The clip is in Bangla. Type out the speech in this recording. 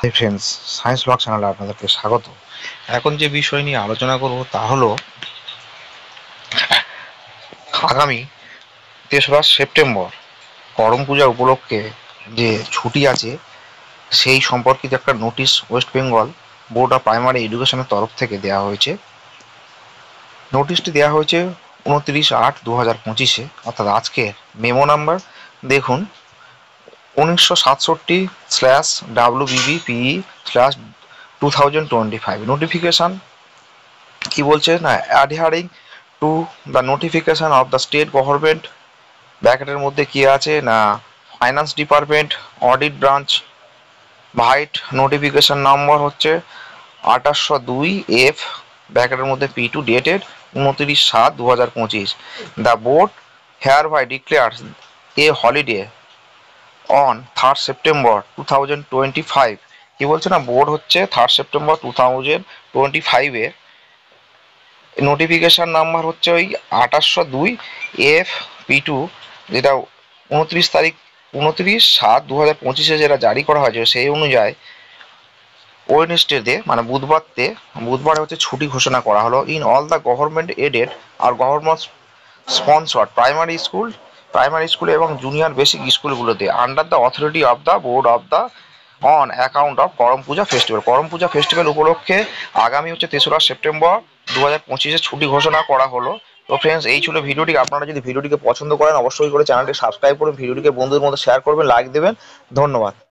হাই ফ্রেন্ডস, সায়েন্স ব্লগ চ্যানেলে আপনাদেরকে স্বাগত। এখন যে বিষয় নিয়ে আলোচনা করব তা হলো আগামী ৩রা সেপ্টেম্বর করম পূজা উপলক্ষে যে ছুটি আছে সেই সম্পর্কিত একটা notice West Bengal board of primary এডুকেশনের তরফ থেকে দেওয়া হয়েছে। নোটিশটি দেওয়া হয়েছে 29/8/2025 অর্থাৎ আজকে। মেমো নাম্বার দেখুন 1967/WBBPE/2025 নোটিফিকেশন কি বলছে না, adhering to the notification of the state government, ব্র্যাকেটের মধ্যে কি আছে না, finance department audit branch vide, notification number হচ্ছে 2802F, ব্র্যাকেটের মধ্যে P2, dated 29/7/2025। The board hereby declares a holiday on 3rd September 2025। কি বলছে না, বোর্ড হচ্ছে 3rd September 2025 নোটিফিকেশন নাম্বার হচ্ছে ওই 2802F/P2, যেটা 29/7/2025 যেটা জারি করা হয়েছে সেই অনুযায়ী ওয়েডনেসডে মানে বুধবারে হচ্ছে ছুটি ঘোষণা করা হলো in all the government aided আর গভর্নমেন্ট স্পন্সর্ড প্রাইমারি স্কুল এবং জুনিয়র বেসিক স্কুলগুলোতে under the authority of the board of the on account of Karam Puja festival. Karam Puja festival উপলক্ষে আগামী হচ্ছে 3রা সেপ্টেম্বর 2025 ছুটি ঘোষণা করা হলো। তো ফ্রেন্ডস, এই ছিল ভিডিওটি। আপনারা যদি ভিডিওটিকে পছন্দ করেন অবশ্যই করে চ্যানেলটি সাবস্ক্রাইব করুন, ভিডিওটিকে বন্ধুদের মধ্যে শেয়ার করবেন, লাইক দেবেন। ধন্যবাদ।